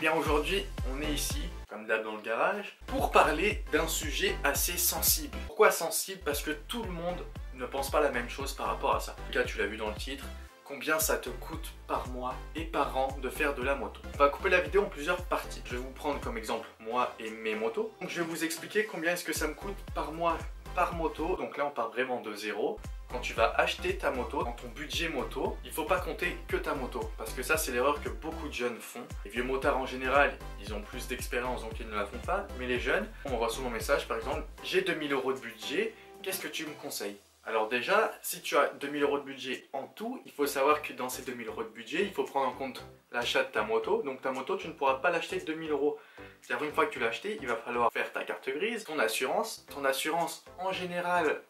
bien aujourd'hui, on est ici, comme d'hab dans le garage, pour parler d'un sujet assez sensible. Pourquoi sensible? Parce que tout le monde ne pense pas la même chose par rapport à ça. En tout cas, tu l'as vu dans le titre, combien ça te coûte par mois et par an de faire de la moto. On va couper la vidéo en plusieurs parties. Je vais vous prendre comme exemple moi et mes motos. Donc je vais vous expliquer combien est-ce que ça me coûte par mois par moto. Donc là on part vraiment de zéro. Quand tu vas acheter ta moto, dans ton budget moto, il ne faut pas compter que ta moto. Parce que ça, c'est l'erreur que beaucoup de jeunes font. Les vieux motards en général, ils ont plus d'expérience, donc ils ne la font pas. Mais les jeunes, on m'envoie souvent un message, par exemple, j'ai 2000 € de budget, qu'est-ce que tu me conseilles? Alors déjà, si tu as 2000 € de budget en tout, il faut savoir que dans ces 2000 € de budget, il faut prendre en compte l'achat de ta moto. Donc ta moto, tu ne pourras pas l'acheter 2000 €. C'est-à-dire une fois que tu l'as acheté, il va falloir faire ta carte grise, ton assurance. Ton assurance, en général,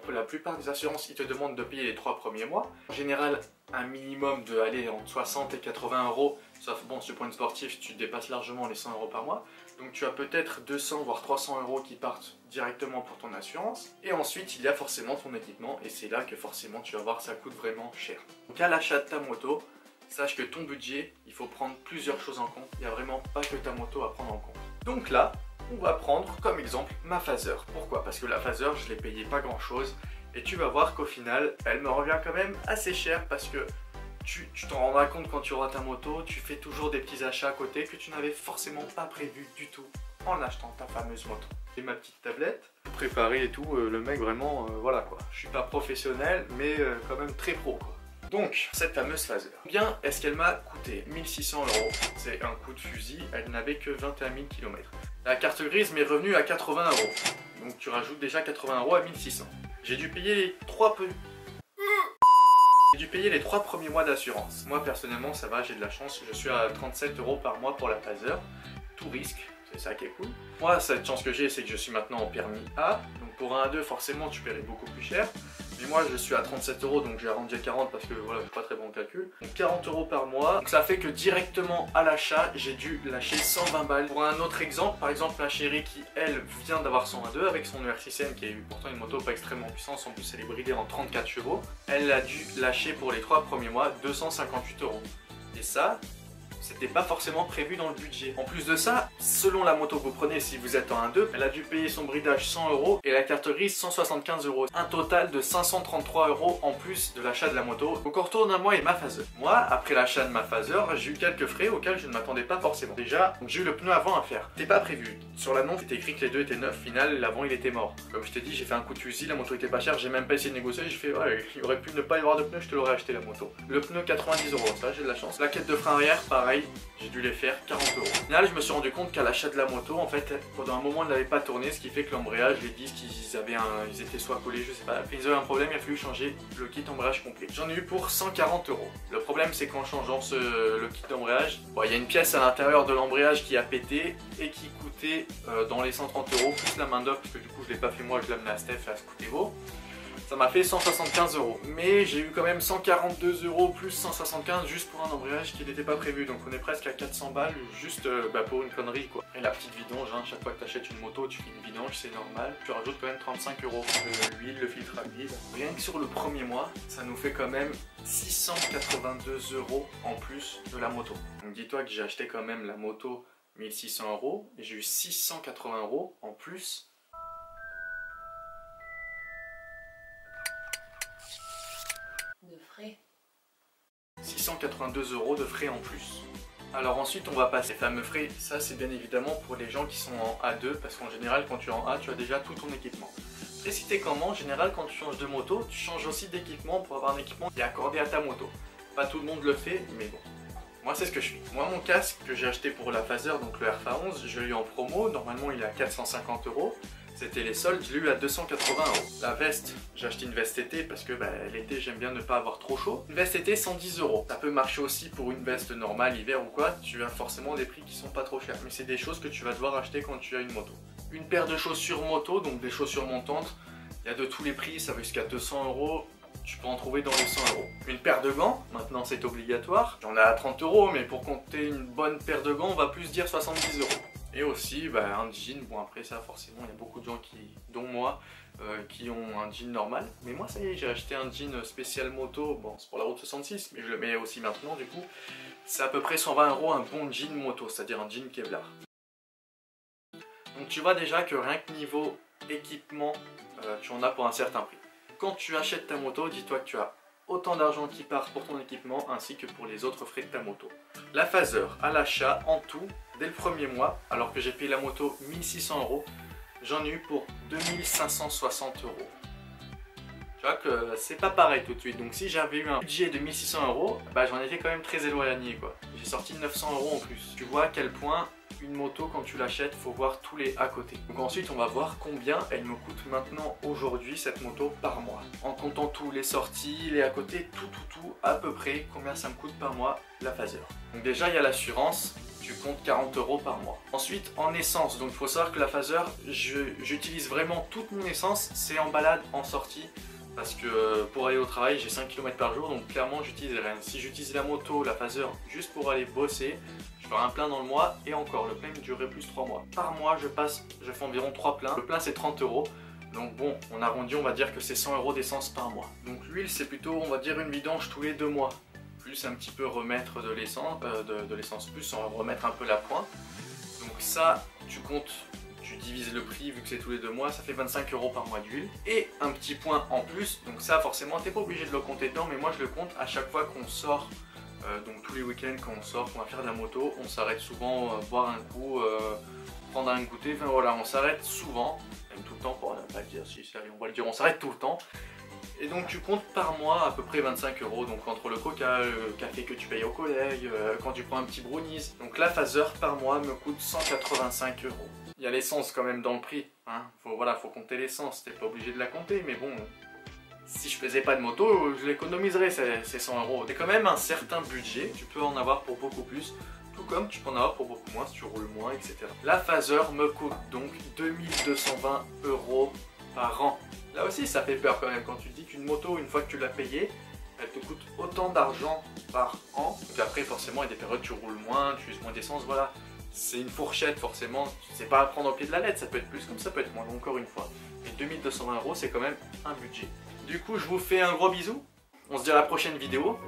pour la plupart des assurances, ils te demandent de payer les 3 premiers mois. En général, un minimum de aller entre 60 et 80 €. Sauf bon, sur le point sportif, tu dépasses largement les 100 € par mois. Donc tu as peut-être 200 voire 300 € qui partent directement pour ton assurance. Et ensuite, il y a forcément ton équipement. Et c'est là que forcément, tu vas voir, ça coûte vraiment cher. Donc à l'achat de ta moto, sache que ton budget, il faut prendre plusieurs choses en compte. Il n'y a vraiment pas que ta moto à prendre en compte. Donc là, on va prendre comme exemple ma Phaser. Pourquoi? Parce que la Phaser, je l'ai payée pas grand chose. Et tu vas voir qu'au final, elle me revient quand même assez cher parce que tu t'en rendras compte quand tu auras ta moto, tu fais toujours des petits achats à côté que tu n'avais forcément pas prévu du tout en achetant ta fameuse moto. Et ma petite tablette, préparée et tout, le mec vraiment, voilà quoi. Je suis pas professionnel, mais quand même très pro quoi. Donc, cette fameuse Phaser, combien est-ce qu'elle m'a coûté? 1600 €, c'est un coup de fusil, elle n'avait que 21 000 km. La carte grise m'est revenue à 80 €, donc tu rajoutes déjà 80 € à 1600. J'ai dû payer les 3 premiers mois d'assurance. Moi personnellement ça va, j'ai de la chance, je suis à 37 € par mois pour la Phaser, tout risque, c'est ça qui est cool. Moi cette chance que j'ai c'est que je suis maintenant en permis A, donc pour un A2 forcément tu paierais beaucoup plus cher. Mais moi je suis à 37 €, donc j'ai arrondi à 40 parce que voilà, j'ai pas très bon calcul. Donc 40 € par mois, donc ça fait que directement à l'achat, j'ai dû lâcher 120 balles. Pour un autre exemple, par exemple ma chérie qui elle vient d'avoir son A2 avec son ER6M qui est pourtant une moto pas extrêmement puissante, en plus elle est bridée en 34 chevaux. Elle a dû lâcher pour les 3 premiers mois 258 €. Et ça, c'était pas forcément prévu dans le budget. En plus de ça, selon la moto que vous prenez, si vous êtes en 1.2, elle a dû payer son bridage 100 € et la carte grise 175 €. Un total de 533 € en plus de l'achat de la moto. Donc on retourne à moi et ma Phaser. Moi, après l'achat de ma Phaser, j'ai eu quelques frais auxquels je ne m'attendais pas forcément. Déjà, j'ai eu le pneu avant à faire. C'était pas prévu. Sur l'annonce, c'était écrit que les deux étaient neufs. Au final, l'avant il était mort. Comme je t'ai dit, j'ai fait un coup de fusil, la moto était pas chère, j'ai même pas essayé de négocier. J'ai fait, ouais, il aurait pu ne pas y avoir de pneu, je te l'aurais acheté la moto. Le pneu 90 €, ça j'ai de la chance. La quête de frein arrière, pareil. J'ai dû les faire 40 €. Au final, je me suis rendu compte qu'à l'achat de la moto, en fait, pendant un moment, elle n'avait pas tourné, ce qui fait que l'embrayage, les disques, ils étaient soit collés, je sais pas. Ils avaient un problème, il a fallu changer le kit embrayage complet. J'en ai eu pour 140 €. Le problème, c'est qu'en changeant le kit d'embrayage, bon, il y a une pièce à l'intérieur de l'embrayage qui a pété et qui coûtait dans les 130 € plus la main d'œuvre, parce que du coup, je l'ai pas fait moi, je l'ai amené à Steph à Scootero. Ça m'a fait 175 €, mais j'ai eu quand même 142 € plus 175 juste pour un embrayage qui n'était pas prévu, donc on est presque à 400 balles juste pour une connerie quoi. Et la petite vidange, hein, chaque fois que tu achètes une moto, tu fais une vidange, c'est normal, tu rajoutes quand même 35 €. L'huile, le filtre à huile. Rien que sur le premier mois, ça nous fait quand même 682 € en plus de la moto. Donc dis-toi que j'ai acheté quand même la moto 1600 € et j'ai eu 680 € en plus. De frais. 682 € de frais en plus. Alors ensuite on va passer les fameux frais, ça c'est bien évidemment pour les gens qui sont en A2 parce qu'en général quand tu es en A tu as déjà tout ton équipement. Précisez comment, en général quand tu changes de moto, tu changes aussi d'équipement pour avoir un équipement qui est accordé à ta moto. Pas tout le monde le fait mais bon. Moi c'est ce que je fais. Moi mon casque que j'ai acheté pour la Phaser, donc le RFA11, je l'ai eu en promo, normalement il est à 450 €. C'était les soldes, je l'ai eu à 280 €. La veste, j'ai acheté une veste été parce que l'été j'aime bien ne pas avoir trop chaud. Une veste été 110 €. Ça peut marcher aussi pour une veste normale hiver ou quoi, tu as forcément des prix qui sont pas trop chers. Mais c'est des choses que tu vas devoir acheter quand tu as une moto. Une paire de chaussures moto, donc des chaussures montantes, il y a de tous les prix, ça va jusqu'à 200 €. Tu peux en trouver dans les 100 €. Une paire de gants, maintenant c'est obligatoire. J'en ai à 30 €, mais pour compter une bonne paire de gants, on va plus dire 70 €. Et aussi un jean, bon après ça forcément il y a beaucoup de gens qui, dont moi, qui ont un jean normal. Mais moi ça y est, j'ai acheté un jean spécial moto, bon c'est pour la route 66, mais je le mets aussi maintenant du coup. C'est à peu près 120 € un bon jean moto, c'est-à-dire un jean Kevlar. Donc tu vois déjà que rien que niveau équipement, tu en as pour un certain prix. Quand tu achètes ta moto, dis-toi que tu as autant d'argent qui part pour ton équipement ainsi que pour les autres frais de ta moto. La Phaser à l'achat en tout, dès le premier mois, alors que j'ai payé la moto 1600 €, j'en ai eu pour 2560 €. Tu vois que c'est pas pareil tout de suite. Donc si j'avais eu un budget de 1600 €, bah j'en étais quand même très éloigné quoi. J'ai sorti 900 € en plus. Tu vois à quel point une moto quand tu l'achètes, faut voir tous les à côté. Donc ensuite on va voir combien elle me coûte maintenant aujourd'hui cette moto par mois. En comptant tous les sorties, les à côté, tout, à peu près combien ça me coûte par mois la Phaser. Donc déjà il y a l'assurance. Tu comptes 40 € par mois. Ensuite en essence, donc il faut savoir que la Phaser, j'utilise vraiment toute mon essence, c'est en balade, en sortie, parce que pour aller au travail j'ai 5 km par jour, donc clairement j'utilise rien. Si j'utilise la moto, la Phaser, juste pour aller bosser, je ferai un plein dans le mois et encore, le plein me durerait plus 3 mois. Par mois je fais environ 3 pleins, le plein c'est 30 €. Donc bon, on arrondit, on va dire que c'est 100 € d'essence par mois. Donc l'huile c'est plutôt, on va dire une vidange tous les 2 mois. Plus un petit peu remettre de l'essence plus, on va remettre un peu la pointe. Donc ça, tu comptes, tu divises le prix vu que c'est tous les 2 mois, ça fait 25 € par mois d'huile. Et un petit point en plus, donc ça forcément t'es pas obligé de le compter dedans, mais moi je le compte à chaque fois qu'on sort, donc tous les week-ends quand on sort, qu'on va faire de la moto, on s'arrête souvent boire un coup, prendre un goûter, enfin voilà, on s'arrête souvent, même tout le temps pour ne pas le dire, si sérieux on va le dire, on s'arrête tout le temps. Et donc tu comptes par mois à peu près 25 €, donc entre le coca, le café que tu payes au collègue, quand tu prends un petit brownies. Donc la Phaser par mois me coûte 185 €. Il y a l'essence quand même dans le prix, hein. Faut compter l'essence, t'es pas obligé de la compter, mais bon, si je faisais pas de moto, je l'économiserais ces 100 €. C'est quand même un certain budget, tu peux en avoir pour beaucoup plus, tout comme tu peux en avoir pour beaucoup moins si tu roules moins, etc. La Phaser me coûte donc 2220 € par an. Là aussi ça fait peur quand même quand tu te dis qu'une moto, une fois que tu l'as payée, elle te coûte autant d'argent par an. Donc après forcément il y a des périodes où tu roules moins, tu uses moins d'essence, voilà. C'est une fourchette forcément, c'est pas à prendre au pied de la lettre, ça peut être plus comme ça peut être moins, encore une fois. Et 2220 € c'est quand même un budget. Du coup je vous fais un gros bisou, on se dit à la prochaine vidéo.